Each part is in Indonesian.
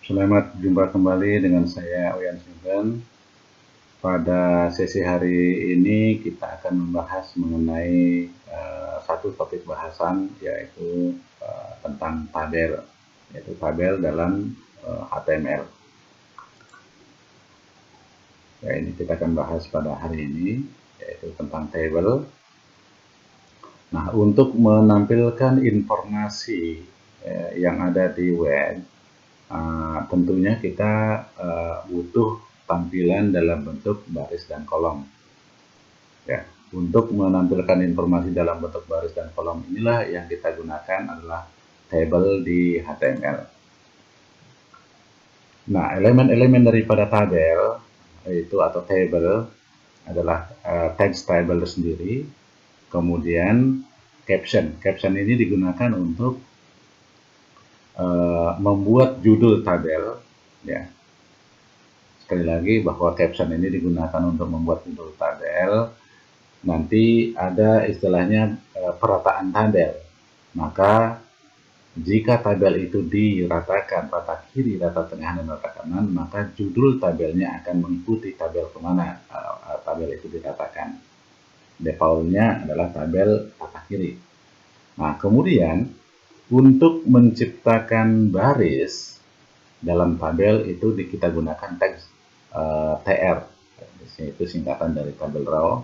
Selamat jumpa kembali dengan saya Oyan Sinten. Pada sesi hari ini kita akan membahas mengenai satu topik bahasan, yaitu tentang tabel, yaitu tabel dalam HTML. Ya, ini kita akan bahas pada hari ini, yaitu tentang table. Nah, untuk menampilkan informasi yang ada di web, tentunya kita butuh tampilan dalam bentuk baris dan kolom. Ya, untuk menampilkan informasi dalam bentuk baris dan kolom inilah yang kita gunakan adalah table di HTML. Nah, elemen-elemen daripada tabel itu atau table adalah text table sendiri, kemudian caption. Caption ini digunakan untuk membuat judul tabel, ya. Sekali lagi bahwa caption ini digunakan untuk membuat judul tabel. Nanti ada istilahnya perataan tabel. Maka jika tabel itu diratakan rata kiri, rata tengah, dan rata kanan, maka judul tabelnya akan mengikuti tabel kemana tabel itu diratakan. Defaultnya adalah tabel rata kiri. Nah, kemudian untuk menciptakan baris dalam tabel itu kita gunakan teks TR, itu singkatan dari tabel raw.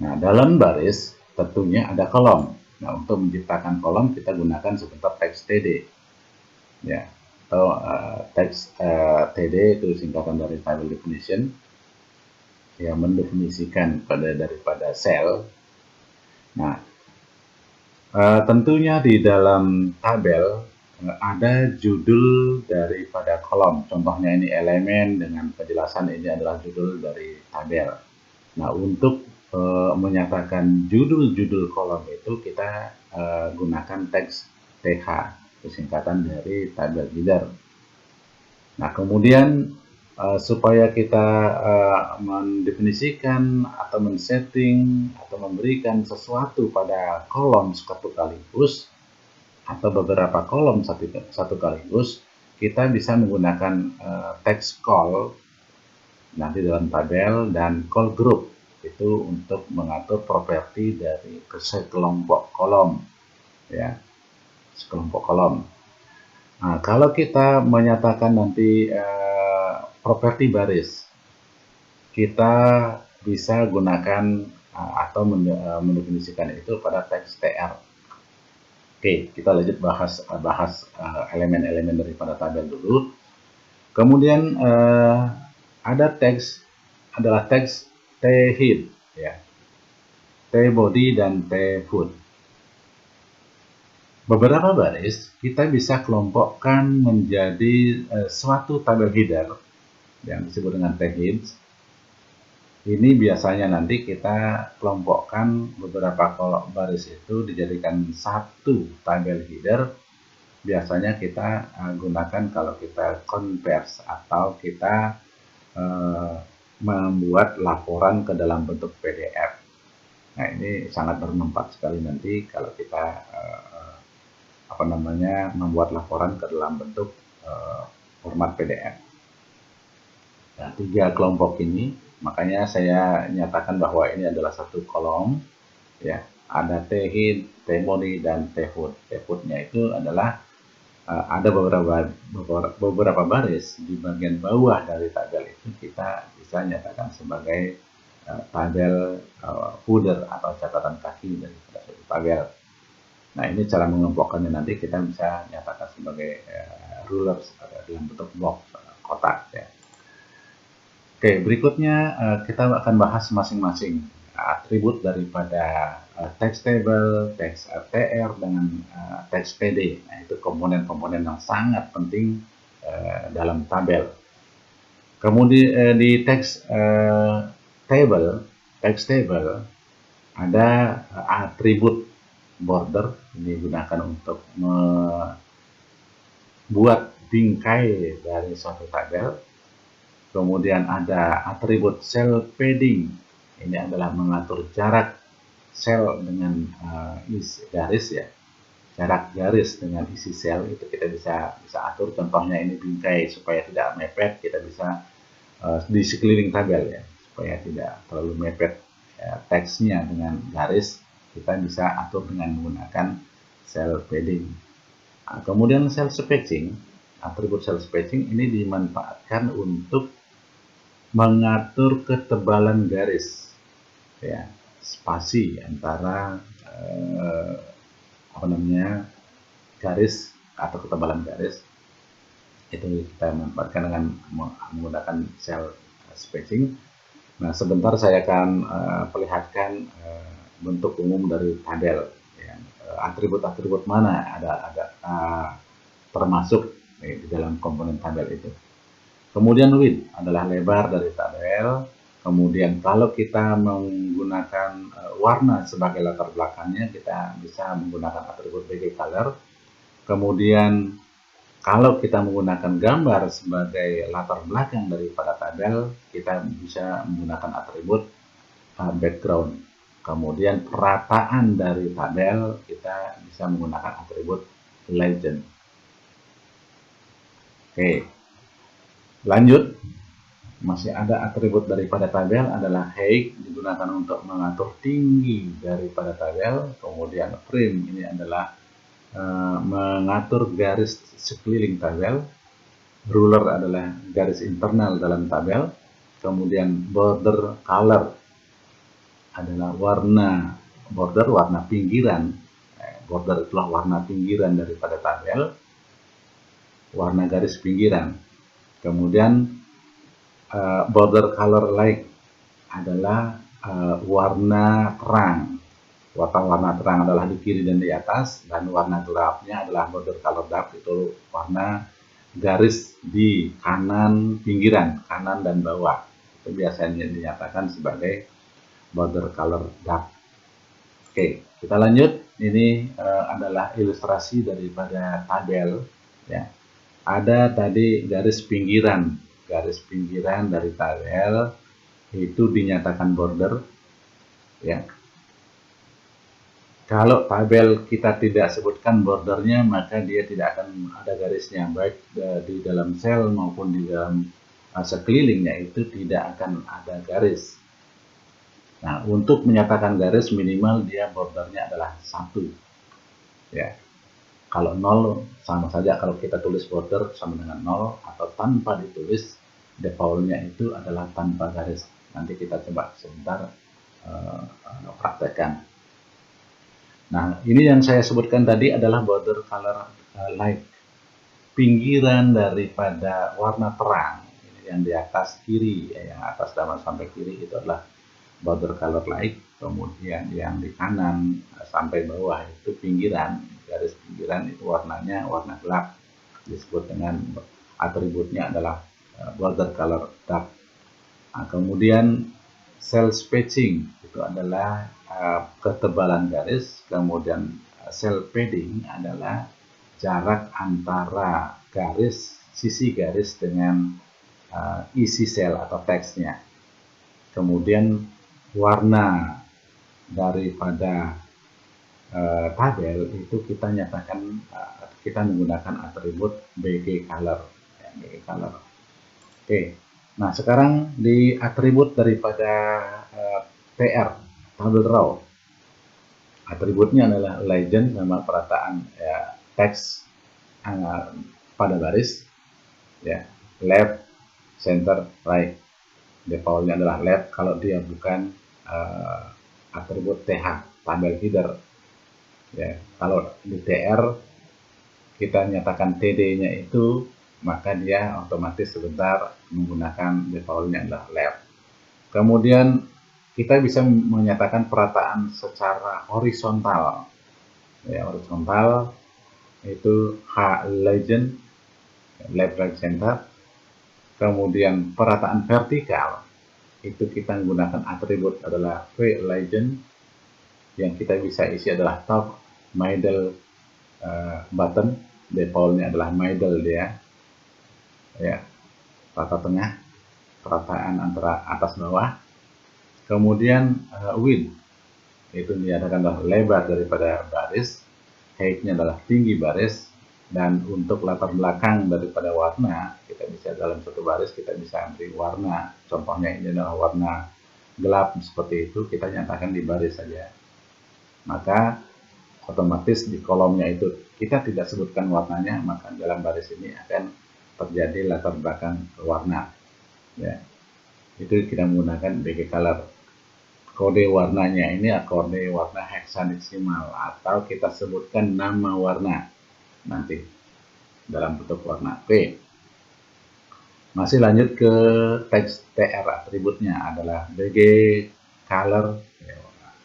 Nah, dalam baris tentunya ada kolom. Nah, untuk menciptakan kolom kita gunakan sebentar teks TD, ya, atau teks TD itu singkatan dari table definition, yang mendefinisikan daripada sel. Nah, tentunya di dalam tabel ada judul daripada kolom. Contohnya ini elemen dengan penjelasan ini adalah judul dari tabel. Nah, untuk menyatakan judul-judul kolom itu kita gunakan teks TH, singkatan dari tabel header. Nah, kemudian supaya kita mendefinisikan atau men-setting atau memberikan sesuatu pada kolom satu sekaligus atau beberapa kolom satu sekaligus, kita bisa menggunakan text call nanti dalam tabel dan call group itu untuk mengatur properti dari sekelompok kolom, ya, sekelompok kolom. Nah, kalau kita menyatakan nanti properti baris, kita bisa gunakan atau mendefinisikan itu pada teks TR. Oke, kita lanjut bahas elemen-elemen daripada tabel dulu. Kemudian ada teks adalah teks T-head, ya, T-body dan T-foot. Beberapa baris kita bisa kelompokkan menjadi suatu tabel header yang disebut dengan T-head. Ini biasanya nanti kita kelompokkan beberapa baris itu dijadikan satu tabel header. Biasanya kita gunakan kalau kita converse atau kita membuat laporan ke dalam bentuk PDF. Nah, ini sangat bermanfaat sekali nanti kalau kita membuat laporan ke dalam bentuk format PDF. Nah, tiga kelompok ini, makanya saya nyatakan bahwa ini adalah satu kolom, ya. Ada T-head, T-body, dan T-foot. T-foot-nya itu adalah ada beberapa baris di bagian bawah dari tabel itu kita bisa nyatakan sebagai tabel footer atau catatan kaki dari suatu tabel. Nah, ini cara mengelompokkannya nanti kita bisa nyatakan sebagai rulers dalam bentuk box, kotak, ya. Oke, berikutnya kita akan bahas masing-masing atribut daripada text table, text TR, dengan text PD. Nah, itu komponen-komponen yang sangat penting dalam tabel. Kemudian di text table ada atribut border, ini digunakan untuk membuat bingkai dari suatu tabel. Kemudian ada atribut cell padding, ini adalah mengatur jarak sel dengan garis, ya. jarak garis dengan isi sel itu kita bisa atur. Contohnya ini bingkai supaya tidak mepet, kita bisa di sekeliling tabel ya, supaya tidak terlalu mepet ya, teksnya dengan garis, kita bisa atur dengan menggunakan cell padding. Nah, kemudian cell spacing, atribut cell spacing ini dimanfaatkan untuk mengatur ketebalan garis ya, spasi antara garis atau ketebalan garis itu kita manfaatkan dengan menggunakan cell spacing. Nah, sebentar saya akan perlihatkan bentuk umum dari tabel. Ya. Atribut-atribut mana ada termasuk di dalam komponen tabel itu. Kemudian width adalah lebar dari tabel. Kemudian kalau kita menggunakan warna sebagai latar belakangnya, kita bisa menggunakan atribut BG color. Kemudian kalau kita menggunakan gambar sebagai latar belakang daripada tabel, kita bisa menggunakan atribut background. Kemudian perataan dari tabel, kita bisa menggunakan atribut legend. Oke, lanjut. Masih ada atribut daripada tabel adalah height, digunakan untuk mengatur tinggi daripada tabel. Kemudian trim, ini adalah mengatur garis sekeliling tabel. Ruler adalah garis internal dalam tabel. Kemudian border color adalah warna pinggiran. Border itulah warna pinggiran daripada tabel, warna garis pinggiran. Kemudian border color light adalah warna terang. Warna terang adalah di kiri dan di atas, dan warna gelapnya adalah border color dark, itu warna garis di kanan pinggiran, kanan dan bawah. Itu biasanya dinyatakan sebagai border color dark. Oke, kita lanjut. Ini adalah ilustrasi daripada tabel ya. Ada tadi garis pinggiran dari tabel itu dinyatakan border ya. Kalau tabel kita tidak sebutkan bordernya, maka dia tidak akan ada garisnya, baik di dalam sel maupun di dalam sekelilingnya itu tidak akan ada garis. Nah, untuk menyatakan garis minimal dia bordernya adalah 1 ya. Kalau 0 sama saja, kalau kita tulis border sama dengan 0, atau tanpa ditulis, defaultnya itu adalah tanpa garis. Nanti kita coba sebentar praktekkan. Nah, ini yang saya sebutkan tadi adalah border color light. Pinggiran daripada warna terang, ini yang di atas kiri, yang atas sampai kiri itu adalah border color light. Kemudian yang di kanan sampai bawah itu pinggiran, garis pinggiran itu warnanya warna gelap, disebut dengan atributnya adalah border color dark. Nah, kemudian cell spacing itu adalah ketebalan garis. Kemudian cell padding adalah jarak antara sisi garis dengan isi sel atau teksnya. Kemudian warna daripada tabel itu kita nyatakan, kita menggunakan atribut BG color ya, BG color. Oke, nah sekarang di atribut daripada TR tabel raw, atributnya adalah legend, nama perataan ya, teks pada baris ya, left, center, right. Defaultnya adalah left kalau dia bukan atribut TH, tabel header ya. Kalau di TR kita nyatakan TD-nya itu, maka dia otomatis sebentar menggunakan defaultnya adalah left. Kemudian kita bisa menyatakan perataan secara horizontal ya, horizontal itu H legend, left, right, center. Kemudian perataan vertikal itu kita menggunakan atribut adalah V legend, yang kita bisa isi adalah top, middle, bottom. Defaultnya adalah middle dia ya, rata tengah, perataan antara atas bawah. Kemudian width itu dinyatakan adalah lebar daripada baris. height-nya adalah tinggi baris, dan untuk latar belakang daripada warna, kita bisa dalam satu baris kita bisa beri warna. Contohnya ini adalah warna gelap seperti itu, kita nyatakan di baris saja. Maka otomatis di kolomnya itu kita tidak sebutkan warnanya, maka dalam baris ini akan terjadi latar belakang warna. Ya, itu kita menggunakan BG color. Kode warnanya ini kode warna heksadesimal, atau kita sebutkan nama warna nanti dalam bentuk warna. Oke, masih lanjut ke teks TR. Atributnya adalah BG color,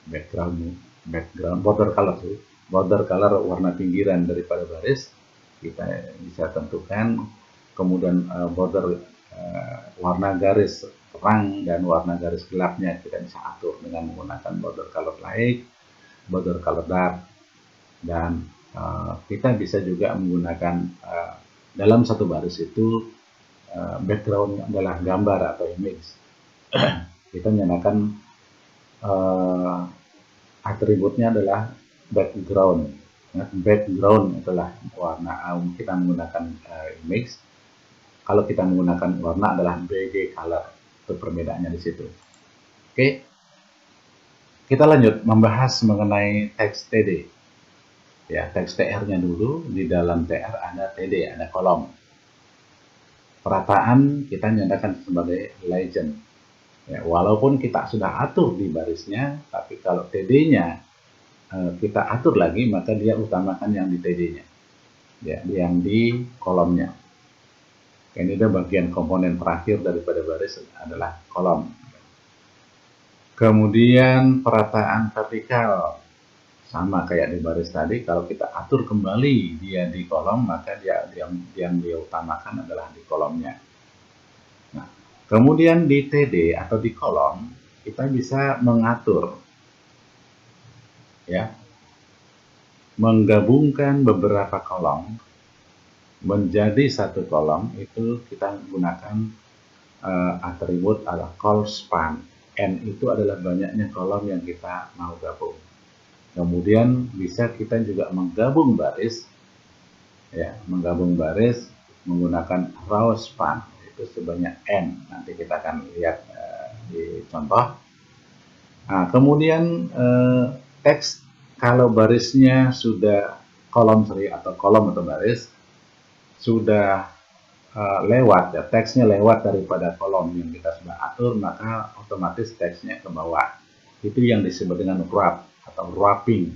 background border color warna pinggiran daripada baris kita bisa tentukan. Kemudian border warna garis terang dan warna garis gelapnya kita bisa atur dengan menggunakan border color light, border color dark, dan kita bisa juga menggunakan dalam satu baris itu background adalah gambar atau image. Kita nyalakan atributnya adalah background. Background adalah warna, kita menggunakan image. Kalau kita menggunakan warna adalah BG color. Itu perbedaannya di situ. Oke, kita lanjut membahas mengenai teks TD. Ya, teks TR-nya dulu. Di dalam TR ada TD, ada kolom. Perataan kita nyatakan sebagai legend. Ya, walaupun kita sudah atur di barisnya, tapi kalau TD-nya kita atur lagi, maka dia utamakan yang di TD-nya, ya, yang di kolomnya. Ini adalah bagian komponen terakhir daripada baris adalah kolom. Kemudian perataan vertikal sama kayak di baris tadi. Kalau kita atur kembali dia di kolom, maka yang dia utamakan adalah di kolomnya. Nah, kemudian di TD atau di kolom kita bisa mengatur, ya, menggabungkan beberapa kolom menjadi satu kolom. Itu kita gunakan atribut adalah call span. N itu adalah banyaknya kolom yang kita mau gabung. Kemudian bisa kita juga menggabung baris, ya, menggabung baris menggunakan row span, itu sebanyak N. Nanti kita akan lihat di contoh. Nah, kemudian teks kalau barisnya sudah kolom atau kolom atau baris sudah lewat, ya, teksnya lewat daripada kolom yang kita sudah atur, maka otomatis teksnya ke bawah. Itu yang disebut dengan wrap atau wrapping,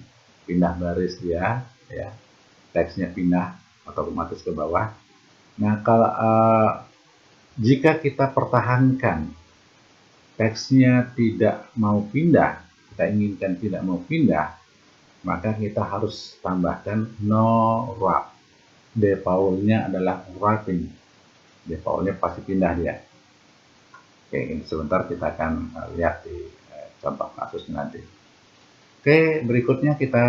pindah baris dia, ya, teksnya pindah otomatis ke bawah. Nah, kalau jika kita pertahankan teksnya tidak mau pindah, kita inginkan tidak mau pindah, maka kita harus tambahkan no wrap. Defaultnya adalah wrapping. Defaultnya pasti pindah dia. Oke, ini sebentar kita akan lihat di contoh kasus nanti. Oke, berikutnya kita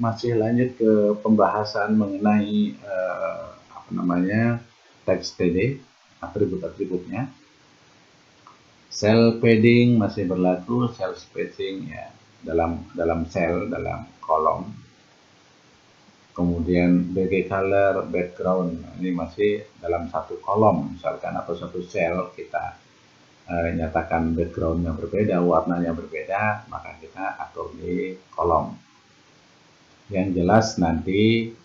masih lanjut ke pembahasan mengenai teks TD, atribut-atributnya. Cell padding masih berlaku, cell spacing, ya, dalam cell, dalam kolom. Kemudian BG color, background, ini masih dalam satu kolom misalkan, atau satu cell kita nyatakan background yang berbeda, warnanya berbeda, maka kita atur di kolom. Yang jelas nanti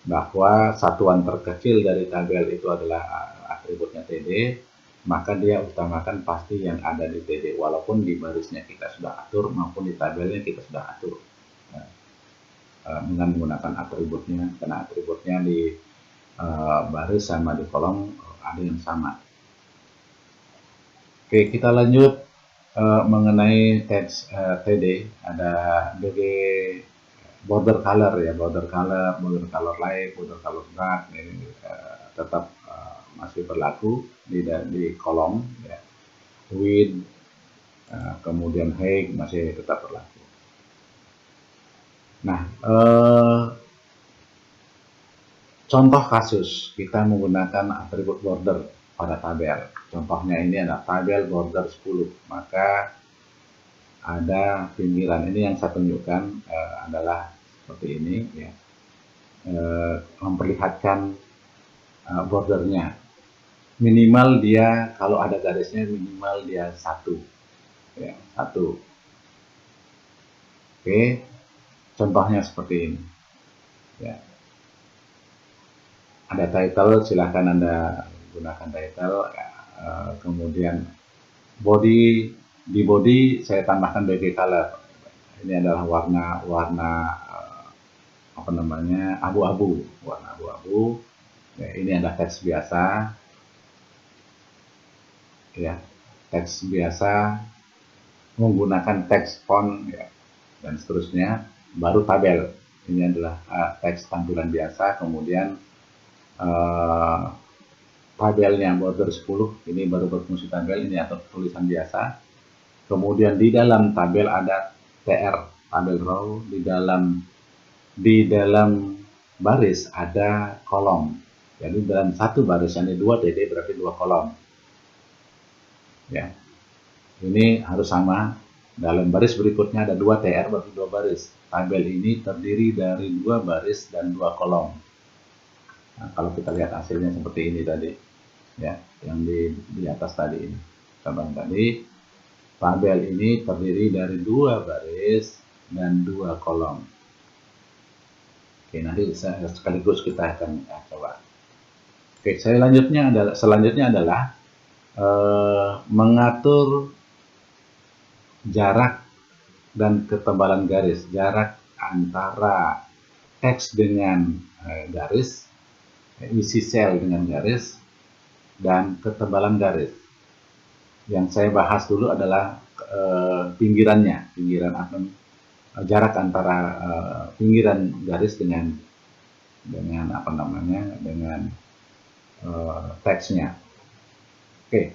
bahwa satuan terkecil dari tabel itu adalah atributnya TD, maka dia utamakan pasti yang ada di TD, walaupun di barisnya kita sudah atur maupun di tabelnya kita sudah atur. Dengan menggunakan atributnya, karena atributnya di baris sama di kolom ada yang sama. Oke, kita lanjut mengenai teks TD. Ada BG border color, ya, border color light, border color dark, ini tetap masih berlaku di kolom, ya. Width, kemudian height masih tetap berlaku. Nah, contoh kasus kita menggunakan atribut border pada tabel. Contohnya ini adalah tabel border 10. Maka ada pinggiran. Ini yang saya tunjukkan adalah seperti ini, ya. memperlihatkan bordernya. Minimal dia kalau ada garisnya minimal dia satu, ya, satu. Oke, contohnya seperti ini. Ya. Ada title, silahkan Anda gunakan title. Kemudian body, di body saya tambahkan baby color. Ini adalah warna apa namanya, abu-abu, warna abu-abu. Ya, ini adalah teks biasa, ya, teks biasa menggunakan teks font, ya, dan seterusnya. Baru tabel, ini adalah teks tampilan biasa. Kemudian tabelnya border 10, ini baru berfungsi tabel, ini atau tulisan biasa. Kemudian di dalam tabel ada TR, tabel row. Di dalam baris ada kolom. Jadi dalam satu baris, ini 2 DD berarti 2 kolom. Ya, ini harus sama. Dalam baris berikutnya ada 2 TR berarti 2 baris. Tabel ini terdiri dari 2 baris dan 2 kolom. Nah, kalau kita lihat hasilnya seperti ini tadi, ya, yang di atas tadi ini. Contoh tadi, tabel ini terdiri dari 2 baris dan 2 kolom. Oke, nanti sekaligus kita akan coba. Oke, selanjutnya adalah mengatur jarak dan ketebalan garis, jarak antara teks dengan garis, isi sel dengan garis, dan ketebalan garis. Yang saya bahas dulu adalah pinggiran jarak antara pinggiran garis dengan apa namanya, dengan teksnya. Oke,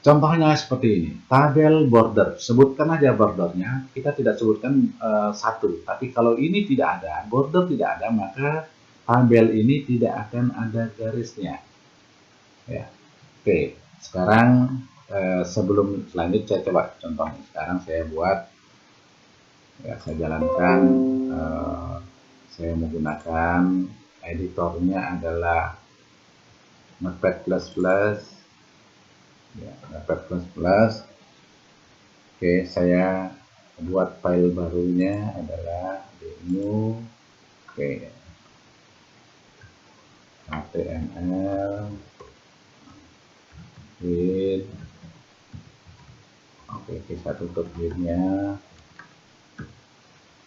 contohnya seperti ini. Tabel border, sebutkan aja bordernya. Kita tidak sebutkan satu, tapi kalau ini tidak ada, border tidak ada, maka tabel ini tidak akan ada garisnya. Ya, oke. Sekarang sebelum lanjut saya coba contohnya. Sekarang saya buat, ya, saya jalankan. Saya menggunakan editornya adalah Notepad++. Ya, Notepad++. Oke, saya buat file barunya adalah new. Oke, HTML with. Oke, kita tutup headnya.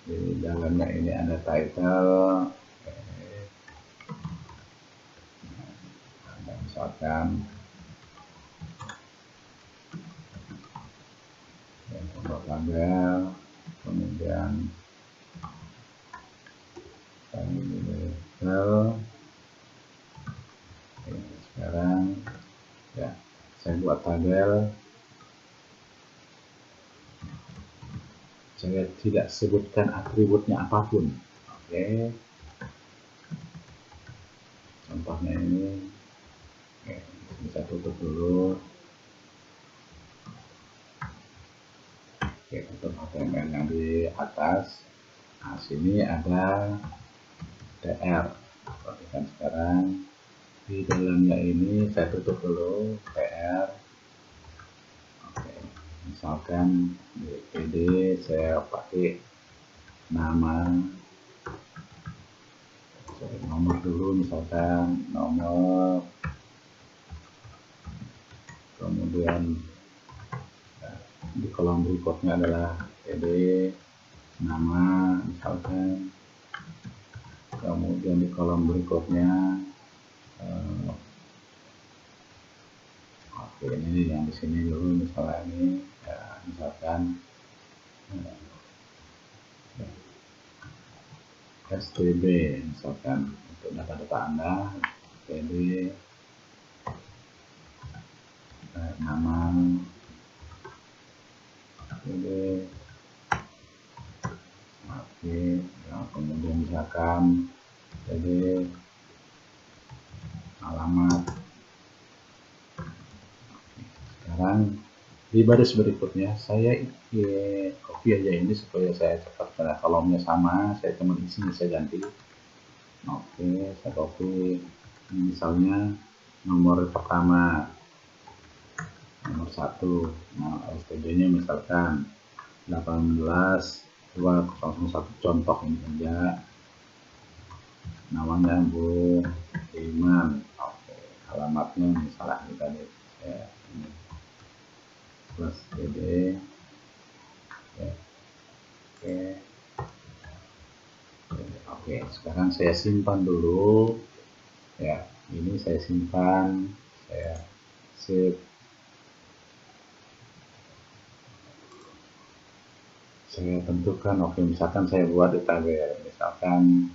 Di dalamnya ini ada title. Oke. Nah, misalkan tabel, kemudian tabel. Sekarang, ya, saya buat tabel. Saya tidak sebutkan atributnya apapun. Oke, contohnya ini. Oke, bisa tutup dulu. Oke, tutup HTML yang di atas. Nah, sini ada TR. Perhatikan sekarang di dalamnya ini saya tutup dulu TR. Oke, misalkan DPD saya pakai nama, nomor dulu, misalkan nomor, kemudian di kolom berikutnya adalah PD nama, misalkan, kemudian di kolom berikutnya oke, ini yang di sini dulu, misalnya ini, ya, misalkan STB, misalkan untuk data-data Anda, STB, nama, STB, oke, ya, kemudian misalkan STB, alamat. Sekarang di baris berikutnya saya copy aja ini supaya saya cepat, karena kolomnya sama, saya cuma isinya saya ganti. Oke, saya copy. Misalnya nomor pertama, nomor 1. Nah, STB-nya misalkan 18.2001, contoh ini saja. Namanya Bu Iman. Oke, alamatnya misalnya ini tadi. Ini plus DD. Oke. Oke, sekarang saya simpan dulu. Ya, ini saya simpan. Saya save. Saya tentukan, oke, misalkan saya buat di tabel, misalkan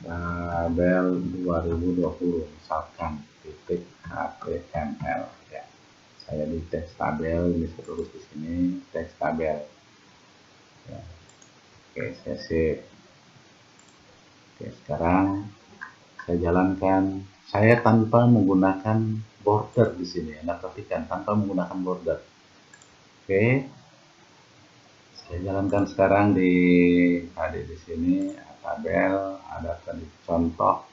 tabel 2020, misalkan titik HTML, ya. Saya di teks tabel, ini saya tulis di sini teks tabel. Ya. Oke, saya save. Oke, sekarang saya jalankan. Saya tanpa menggunakan border di sini. Anda perhatikan, tanpa menggunakan border. Oke, saya jalankan sekarang di sini tabel, ada tadi contoh.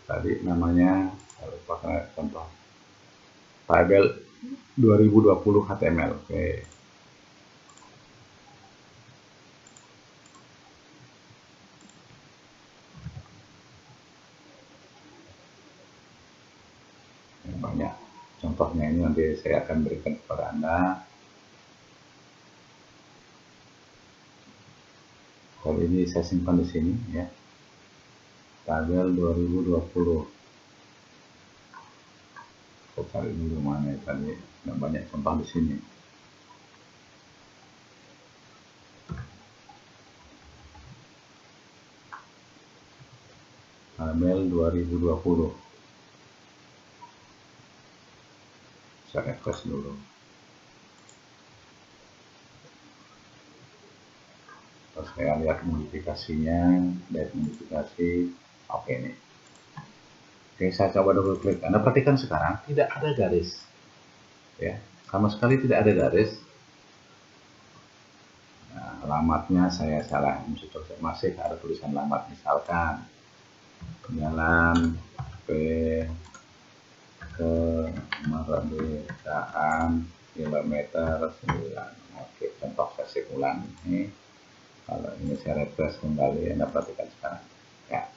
Tadi namanya lupa contoh tabel 2020 HTML. Oke. Banyak contohnya, ini nanti saya akan berikan kepada Anda. Kali ini saya simpan di sini ya. Tabel 2020. Saya cari dulu mana ya tadi. Banyak contoh di sini. Tabel 2020. Saya refresh dulu. Terus saya lihat modifikasinya, lihat modifikasi. Oke nih. Oke, saya coba double klik. Anda perhatikan sekarang tidak ada garis. Ya, sama sekali tidak ada garis. Nah, alamatnya saya salah, masih ada tulisan alamat, misalkan Jalan P Kemerdekaan kilometer 9. Oke, contoh versi ulang ini. Kalau ini saya refresh kembali, Anda perhatikan sekarang. Ya,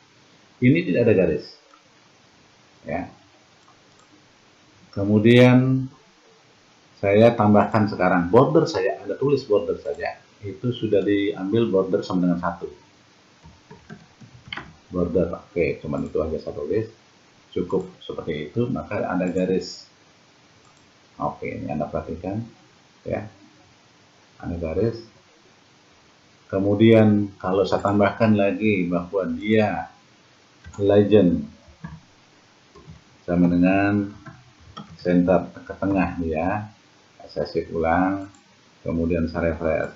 ini tidak ada garis. Ya. Kemudian saya tambahkan sekarang border, saya Anda tulis border saja. Itu sudah diambil border sama dengan 1. Border, oke, cuman itu aja saya tulis. Cukup seperti itu, maka ada garis. Oke, ini Anda perhatikan ya, ada garis. Kemudian kalau saya tambahkan lagi bahwa dia legend sama dengan center ke tengah ya, saya save ulang, kemudian saya refresh.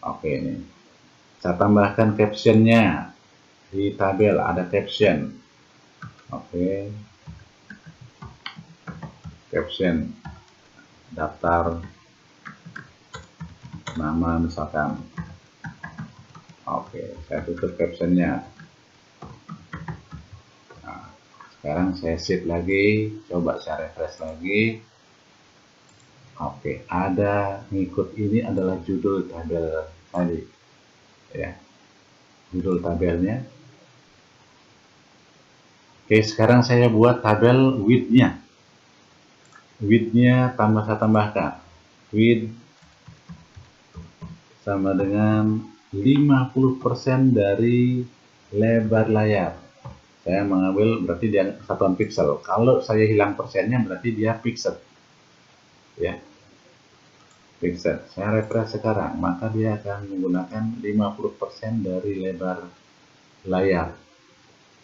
Oke, ini saya tambahkan captionnya. Di tabel ada caption. Oke, caption daftar nama misalkan. Oke, saya tutup captionnya. Nah, sekarang saya save lagi, coba saya refresh lagi. Oke, ada ngikut, ini adalah judul tabel tadi ya, judul tabelnya. Oke, sekarang saya buat tabel width-nya. Width-nya saya tambahkan. Width sama dengan 50% dari lebar layar. Saya mengambil berarti dia satuan pixel. Kalau saya hilang persennya berarti dia pixel. Ya. Pixel. Saya refresh sekarang, maka dia akan menggunakan 50% dari lebar layar.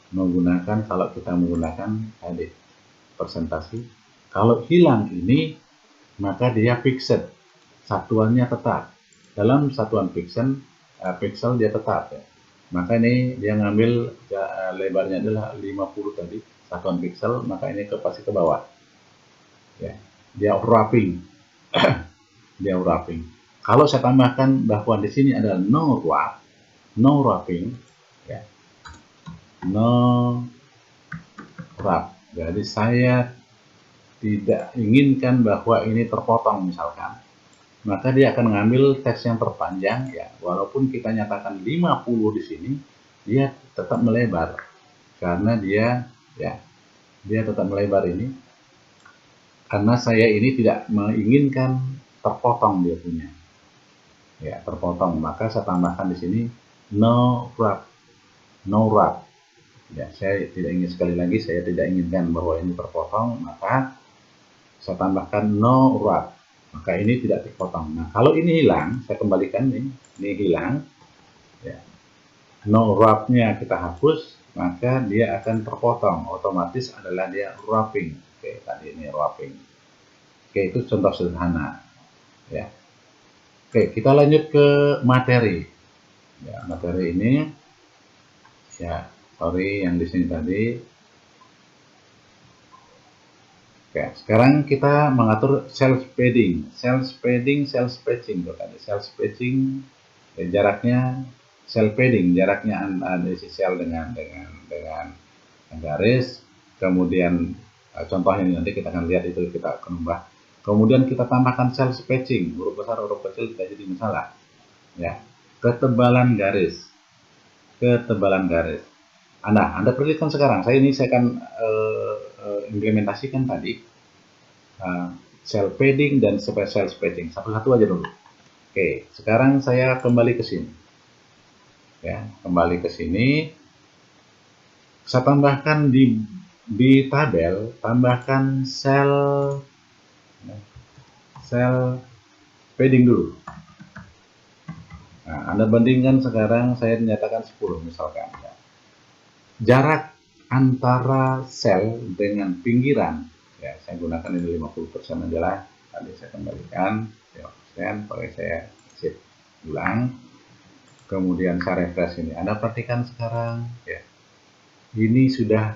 Menggunakan, kalau kita menggunakan tadi persentase. Kalau hilang ini, maka dia pixel. Satuannya tetap. Dalam satuan pixel, pixel dia tetap ya. Maka ini dia ngambil lebarnya adalah 50 tadi, satuan pixel, maka ini pasti ke bawah. Ya. Dia wrapping. Dia wrapping. kalau saya tambahkan bahwa di sini ada no wrap, no wrapping, ya, no wrap. Jadi saya tidak inginkan bahwa ini terpotong misalkan, maka dia akan mengambil teks yang terpanjang, ya, walaupun kita nyatakan 50 di sini, dia tetap melebar karena dia, ya, dia tetap melebar ini karena saya ini tidak menginginkan terpotong dia punya, ya, terpotong, maka saya tambahkan di sini no wrap, no wrap, ya, saya tidak ingin, sekali lagi saya tidak inginkan bahwa ini terpotong, maka saya tambahkan no wrap, maka ini tidak terpotong. Nah, kalau ini hilang, saya kembalikan nih, ini hilang, ya, no wrap-nya kita hapus, maka dia akan terpotong, otomatis adalah dia wrapping. Oke, tadi ini wrapping. Oke, itu contoh sederhana, ya. Oke, kita lanjut ke materi. Ya, materi ini, ya, sorry yang di sini tadi. Oke, sekarang kita mengatur cell padding, cell padding, cell spacing. Tadi cell spacing, ya, jaraknya cell padding, jaraknya ada isi sel dengan garis. Kemudian contohnya nanti kita akan lihat itu, kita akan ubah. Kemudian kita tambahkan cell spacing, huruf besar huruf kecil tidak jadi masalah, ya. Ketebalan garis, ketebalan garis. Anda perhatikan sekarang, saya akan implementasikan tadi cell padding dan cell spacing satu-satu aja dulu. Oke, sekarang saya kembali ke sini, ya, kembali ke sini. Saya tambahkan di tabel, tambahkan cell padding dulu. Nah, Anda bandingkan sekarang, saya nyatakan 10 misalkan, ya. Jarak antara sel dengan pinggiran, ya, saya gunakan ini 50% adalah, tadi saya kembalikan 50%, pakai saya shift ulang, kemudian saya refresh ini. Anda perhatikan sekarang, ya, ini sudah,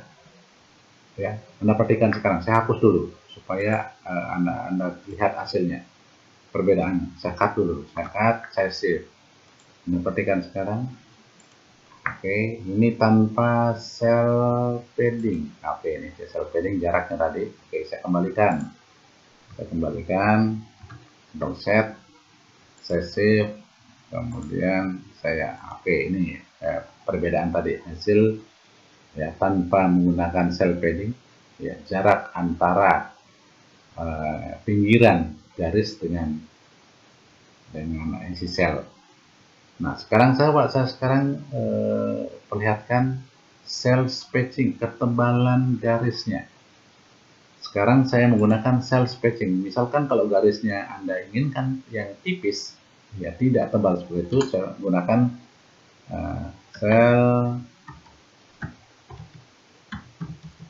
ya, Anda perhatikan sekarang, saya hapus dulu supaya Anda lihat hasilnya, perbedaan. Saya cut dulu, saya cut, saya save. Anda perhatikan sekarang, oke, ini tanpa cell padding. Oke, ini cell padding jaraknya tadi. Oke, saya kembalikan, Ctrl set, saya save, kemudian saya, oke, ini perbedaan tadi hasil, ya, tanpa menggunakan cell padding, ya, jarak antara pinggiran garis dengan isi sel. Nah, sekarang saya perlihatkan cell spacing, ketebalan garisnya. Sekarang saya menggunakan cell spacing. Misalkan kalau garisnya Anda inginkan yang tipis, ya, tidak tebal seperti itu, saya gunakan cell.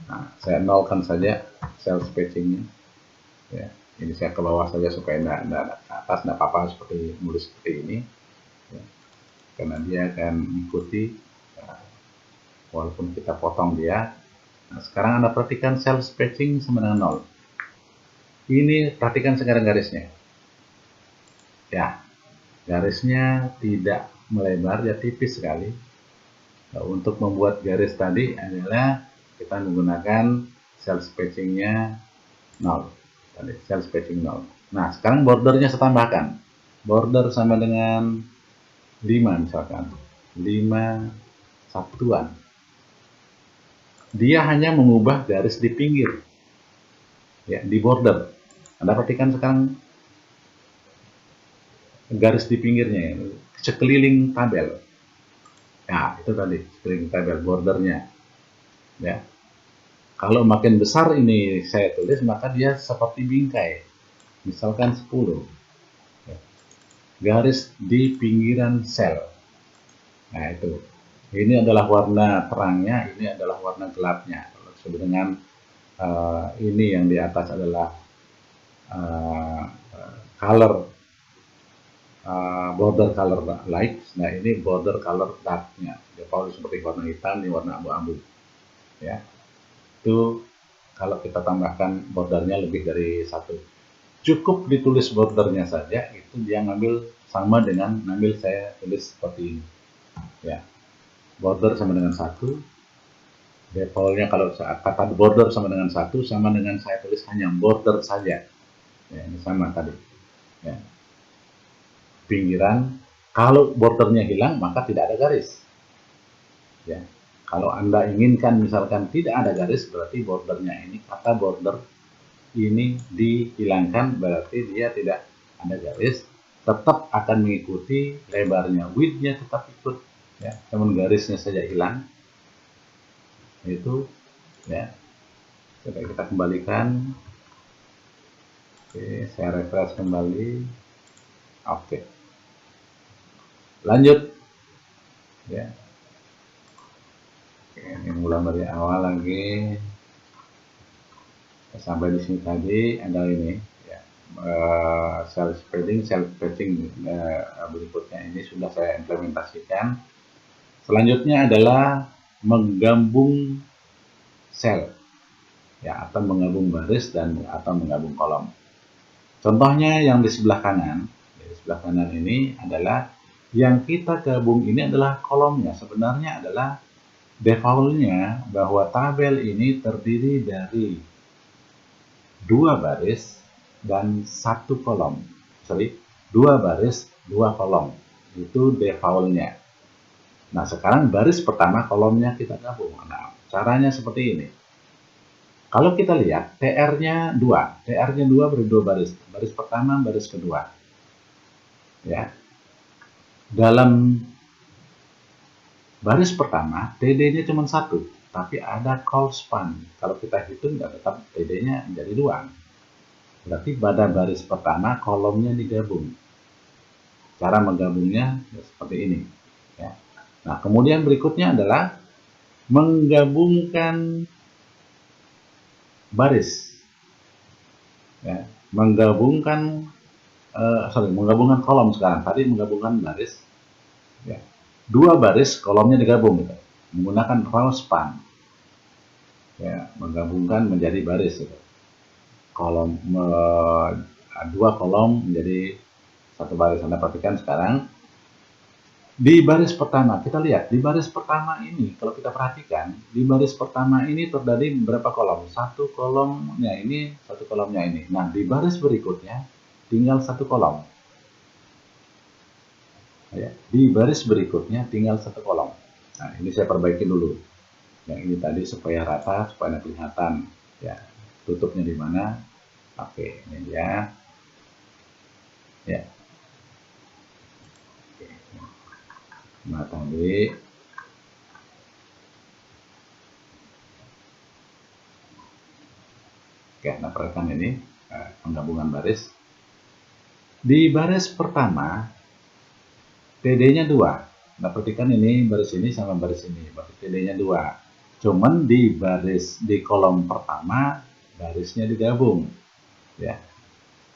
Nah, saya nolkan saja cell spacingnya, ya. Ini saya ke bawah saja supaya tidak atas, tidak apa-apa seperti nulis seperti ini, ya, karena dia akan mengikuti walaupun kita potong dia. Nah, sekarang Anda perhatikan cell spacing sama dengan 0. Ini perhatikan sekarang garisnya, ya, garisnya tidak melebar, ya, tipis sekali. Nah, untuk membuat garis tadi adalah kita menggunakan cell spacingnya 0. Tadi cell spacing 0. Nah, sekarang bordernya saya tambahkan. Border sama dengan 5 misalkan. 5 satuan. Dia hanya mengubah garis di pinggir, ya, di border. Anda perhatikan sekarang garis di pinggirnya, ya, sekeliling tabel. Ya, itu tadi sekeliling tabel bordernya, ya. Kalau makin besar ini saya tulis, maka dia seperti bingkai. Misalkan 10. Ya. Garis di pinggiran sel. Nah, itu. Ini adalah warna terangnya, ini adalah warna gelapnya. Kalau dengan ini yang di atas adalah color, border color light. Nah, ini border color darknya. Ya, kalau seperti warna hitam, ini warna abu-abu, ya. Itu kalau kita tambahkan bordernya lebih dari 1. cukup ditulis bordernya saja, itu dia ngambil sama dengan ngambil saya tulis seperti ini. Ya, border sama dengan 1, defaultnya kalau kata border sama dengan 1 sama dengan saya tulis hanya border saja. Ya, ini sama tadi. Ya. Pinggiran, kalau bordernya hilang maka tidak ada garis. Ya. Kalau Anda inginkan misalkan tidak ada garis, berarti bordernya ini, kata border ini dihilangkan, berarti dia tidak ada garis, tetap akan mengikuti lebarnya, width-nya tetap ikut, ya, namun garisnya saja hilang. Itu ya, coba kita kembalikan. Oke, saya refresh kembali. Oke, lanjut ya. Oke, ini ulang dari awal lagi. Sampai di sini tadi ada ini ya, self spreading, self patching berikutnya ini sudah saya implementasikan. Selanjutnya adalah menggabung sel ya, atau menggabung baris dan atau menggabung kolom. Contohnya yang di sebelah kanan, ini adalah yang kita gabung ini adalah kolomnya. Sebenarnya adalah defaultnya bahwa tabel ini terdiri dari 2 baris dan 1 kolom. Sorry, 2 baris, 2 kolom. Itu defaultnya. Nah, sekarang baris pertama kolomnya kita gabung. Nah, caranya seperti ini. Kalau kita lihat TR-nya 2. TR-nya 2 beri 2 baris. Baris pertama, baris kedua. Ya. Dalam baris pertama, TD-nya cuma 1, tapi ada call span. Kalau kita hitung, tetap TD-nya jadi 2. Berarti pada baris pertama kolomnya digabung. Cara menggabungnya seperti ini. Ya. Nah, kemudian berikutnya adalah menggabungkan baris. Ya. Menggabungkan menggabungkan kolom sekarang. Tadi menggabungkan baris. Ya. 2 baris kolomnya digabung gitu. Menggunakan call span. Ya, menggabungkan menjadi baris gitu. Kolom 2 kolom menjadi 1 baris. Anda perhatikan sekarang di baris pertama, kita lihat di baris pertama ini, kalau kita perhatikan di baris pertama ini terdiri berapa kolom? 1 kolomnya ini, 1 kolomnya ini. Nah, di baris berikutnya tinggal 1 kolom. Ya, di baris berikutnya tinggal 1 kolom. Nah, ini saya perbaiki dulu. Yang ini tadi supaya rata, supaya kelihatan. Ya, tutupnya di mana? Oke, ini dia. Ya. Oke. Nah, tadi oke, nah perhatikan ini penggabungan baris. Di baris pertama TD-nya 2. Nah, perhatikan ini baris ini sama baris ini, berarti TD-nya 2. Cuman di kolom pertama barisnya digabung. Ya.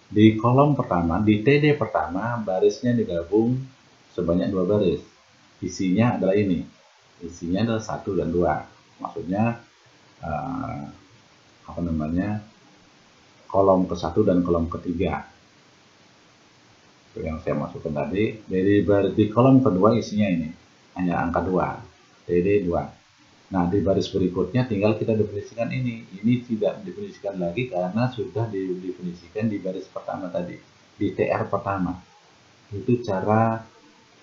Di kolom pertama, di TD pertama barisnya digabung sebanyak 2 baris. Isinya adalah ini. Isinya adalah 1 dan 2. Maksudnya kolom ke-1 dan kolom ke-3. Yang saya masukkan tadi, di kolom kedua isinya ini hanya angka 2, TD 2. Nah, di baris berikutnya tinggal kita definisikan ini tidak definisikan lagi karena sudah didefinisikan di baris pertama tadi, di TR pertama. Itu cara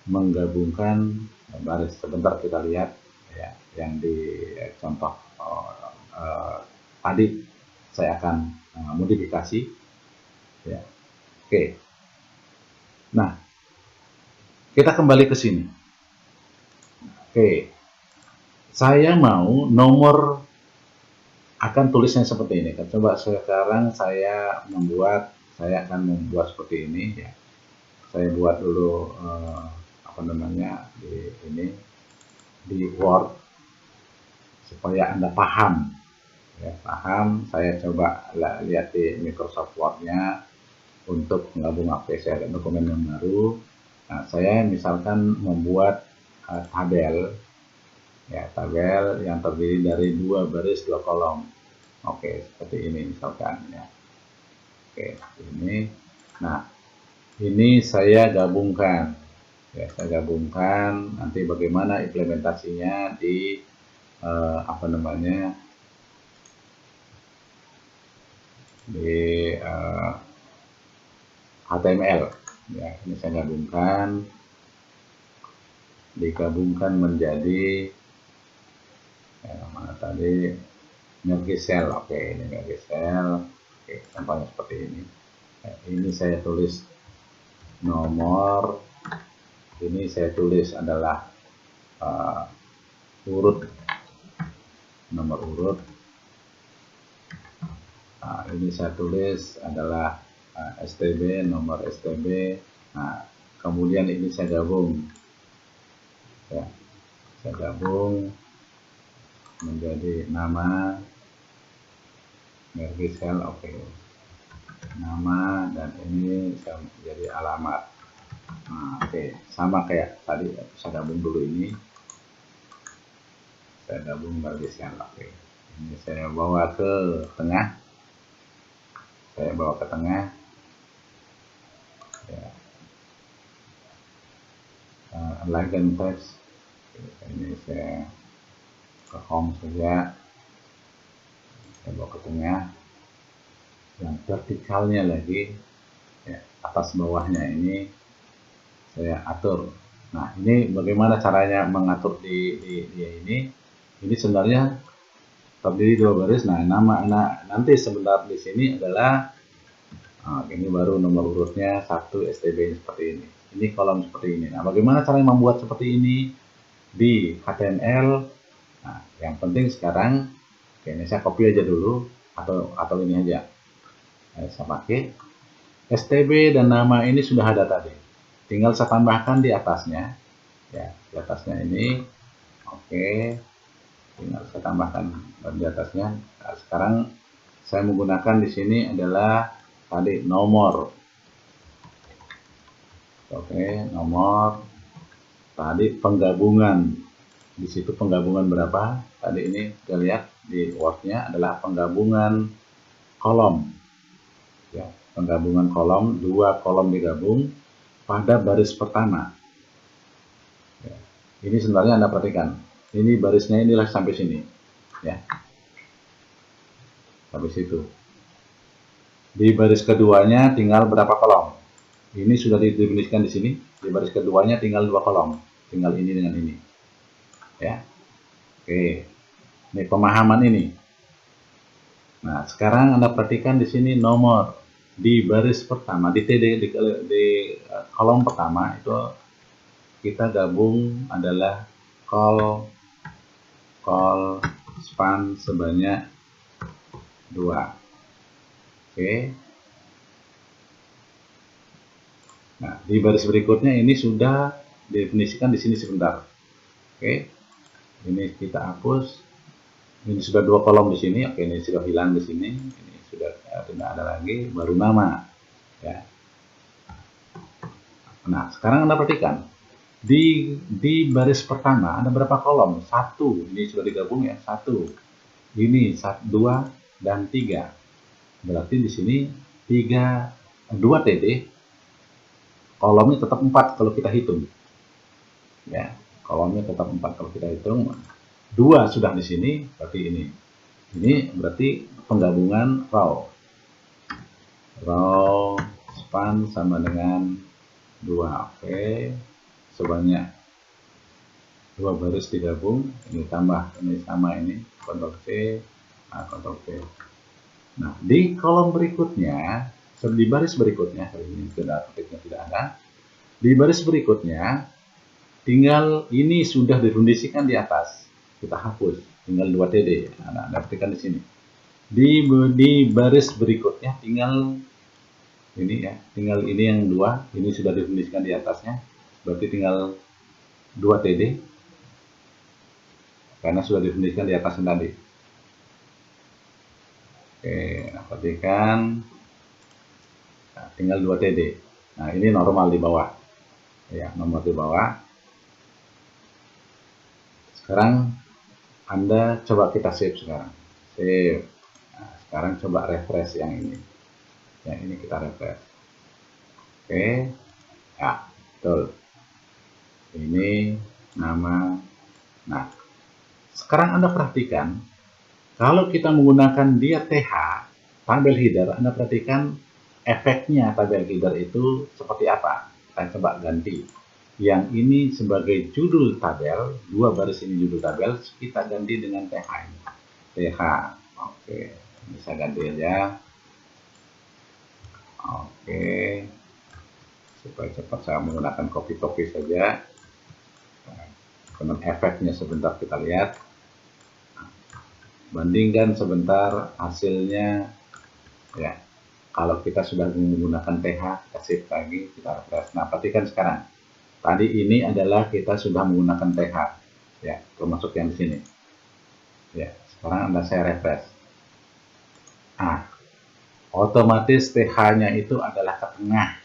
menggabungkan baris. Sebentar kita lihat ya, yang di contoh tadi saya akan modifikasi ya. Oke. Nah, kita kembali ke sini. Oke, saya mau nomor akan tulisnya seperti ini. Coba sekarang saya akan membuat seperti ini ya. Saya buat dulu di Word supaya Anda paham. Ya, paham. Saya coba lihat di Microsoft Word-nya untuk menggabung saya ada dokumen yang baru. Nah, saya misalkan membuat tabel yang terdiri dari 2 baris 2 kolom. Oke, seperti ini misalkan ya. Oke, ini. Nah, ini saya gabungkan. Ya, saya gabungkan. Nanti bagaimana implementasinya di apa namanya, di HTML. Ya, ini saya gabungkan, digabungkan menjadi mana tadi, Mergesel. Oke, ini Mergesel. Oke, contohnya seperti ini. Ini saya tulis nomor, ini saya tulis adalah urut, nomor urut. Nah, ini saya tulis adalah STB, nomor STB. Nah, kemudian ini saya gabung, ya, saya gabung menjadi nama Mergesel. Oke, nama, dan ini saya menjadi alamat. Nah, oke, sama kayak tadi, saya gabung dulu ini, saya gabung Mergesel. Oke, ini saya bawa ke tengah, ya. Align dan text, ini saya ke home saja, saya bawa ke tengah. Yang vertikalnya lagi, ya, atas bawahnya ini saya atur. Nah, ini bagaimana caranya mengatur di ini? Ini sebenarnya terdiri 2 baris. Nah, nanti sebentar di sini adalah ini baru nomor urutnya 1 STB seperti ini. Ini kolom seperti ini. Nah, bagaimana caranya membuat seperti ini di HTML? Nah, yang penting sekarang, ini saya copy aja dulu, atau ini aja. Saya pakai STB dan nama ini sudah ada tadi. Tinggal saya tambahkan di atasnya. Ya, di atasnya ini. Oke. Tinggal saya tambahkan di atasnya. Nah, sekarang saya menggunakan di sini adalah tadi nomor. Oke, nomor. Tadi penggabungan. Di situ penggabungan berapa? Tadi ini kita lihat di Word-nya adalah penggabungan kolom. Ya, penggabungan kolom, 2 kolom digabung pada baris pertama. Ya, ini sebenarnya Anda perhatikan. Ini barisnya inilah sampai sini. Ya. Sampai situ. Di baris keduanya tinggal berapa kolom? Ini sudah didefinisikan di sini. Di baris keduanya tinggal 2 kolom. Tinggal ini dengan ini. Ya. Oke. Ini pemahaman ini. Nah, sekarang Anda perhatikan di sini nomor di baris pertama, di TD, di kolom pertama itu kita gabung adalah call span sebanyak 2. Oke. Nah, di baris berikutnya ini sudah definisikan di sini sebentar. Oke. Ini kita hapus. Ini sudah 2 kolom di sini. Oke, ini sudah hilang di sini. Ini sudah tidak ada lagi, baru nama. Ya. Nah, sekarang Anda perhatikan. Di baris pertama ada berapa kolom? 1. Ini sudah digabung ya, 1. Ini 2 dan 3. Berarti di sini 2 TD, kolomnya tetap 4 kalau kita hitung. Ya, kolomnya tetap 4 kalau kita hitung. 2 sudah di sini, berarti ini. Ini berarti penggabungan row. Row span sama dengan 2. Oke. Sebanyak 2 baris digabung, ini tambah, ini sama ini, Ctrl C, Ctrl V. Nah, di kolom berikutnya, di baris berikutnya, ini ketiknya tidak ada. Di baris berikutnya, tinggal ini sudah definisikan di atas. Kita hapus, tinggal 2 TD. Nah, Anda ketikkan di sini. Di baris berikutnya tinggal ini ya, tinggal ini yang 2, ini sudah definisikan di atasnya. Berarti tinggal 2 TD. Karena sudah definisikan di atasnya tadi. Oke, nah, perhatikan. Nah, tinggal 2 TD. Nah, ini normal di bawah. Ya, nomor di bawah. Sekarang Anda coba kita save sekarang. Save. Nah, sekarang coba refresh yang ini. Ya, ini kita refresh. Oke, ya, betul. Ini nama. Nah, sekarang Anda perhatikan, kalau kita menggunakan dia TH, tabel header, Anda perhatikan efeknya tabel header itu seperti apa. Kita coba ganti. Yang ini sebagai judul tabel, dua baris ini judul tabel, kita ganti dengan TH ini. TH, oke, bisa ganti aja. Oke, supaya cepat saya menggunakan copy saja. Dengan efeknya sebentar kita lihat. Bandingkan sebentar hasilnya. Ya, kalau kita sudah menggunakan TH, kita save lagi, kita refresh. Nah, perhatikan sekarang. Tadi ini adalah kita sudah menggunakan TH, ya, termasuk yang di sini. Ya, sekarang Anda saya refresh. Nah, otomatis TH-nya itu adalah ke tengah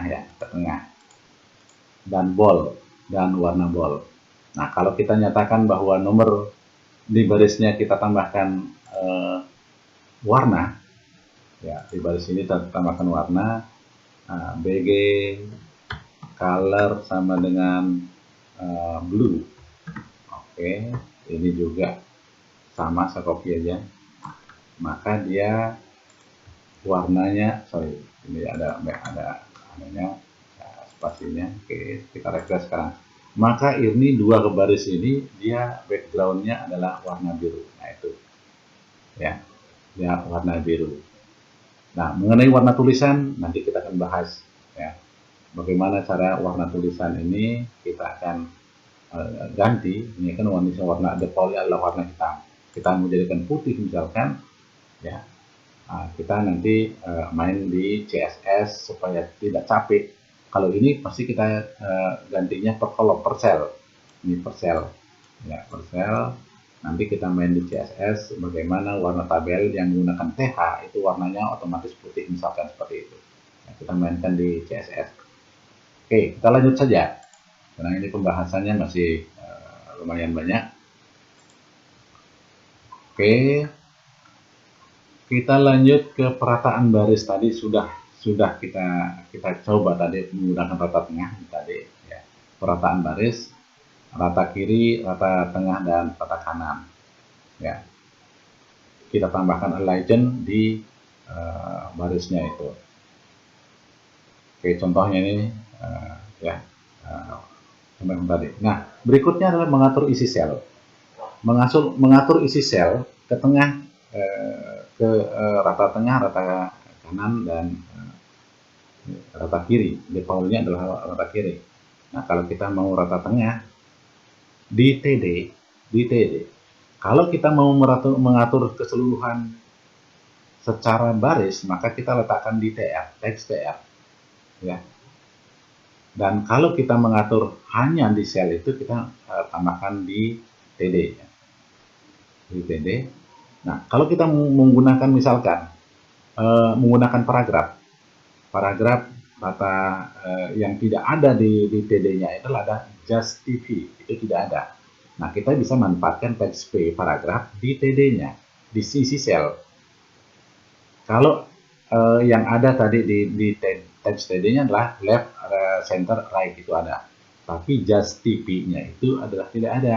ya, ke tengah. Dan bold, dan warna bold. Nah, kalau kita nyatakan bahwa nomor di barisnya kita tambahkan warna, ya, di baris ini kita tambahkan warna, BG color sama dengan blue. Oke, ini juga sama, saya copy aja. Maka dia warnanya, sorry, ini ada spasinya. Oke, kita refresh sekarang. Maka ini dua baris ini dia backgroundnya adalah warna biru. Nah, itu ya, dia warna biru. Nah, mengenai warna tulisan nanti kita akan bahas ya. Bagaimana cara warna tulisan ini kita akan ganti. Ini kan warna defaultnya adalah warna hitam. Kita mau jadikan putih misalkan, ya. Kita nanti main di CSS supaya tidak capek. Kalau ini pasti kita gantinya per kolom, per sel. Ini per sel, ya, per sel. Nanti kita main di CSS bagaimana warna tabel yang menggunakan TH itu warnanya otomatis putih misalkan seperti itu. Nah, kita mainkan di CSS. Oke, kita lanjut saja. Karena ini pembahasannya masih lumayan banyak. Oke, kita lanjut ke perataan baris. Tadi sudah kita coba tadi menggunakan rata tengah tadi ya. Perataan baris, rata kiri, rata tengah, dan rata kanan. Ya, kita tambahkan a legend di barisnya itu. Oke, contohnya ini ya, tadi. Nah, berikutnya adalah mengatur isi sel. Mengatur isi sel ke tengah, ke rata tengah, rata kanan, dan rata kiri. Defaultnya adalah rata kiri. Nah, kalau kita mau rata tengah di TD, kalau kita mau mengatur keseluruhan secara baris, maka kita letakkan di TR, teks TR, ya. Dan kalau kita mengatur hanya di sel itu, kita tambahkan di TD, ya. Di TD. Nah, kalau kita menggunakan misalkan menggunakan paragraf rata yang tidak ada di TD-nya itu ada just TV, itu tidak ada. Nah, kita bisa manfaatkan teks P paragraf di TD-nya, di sisi sel. Kalau yang ada tadi di teks TD-nya adalah left, center, right, itu ada. Tapi just TV-nya itu adalah tidak ada.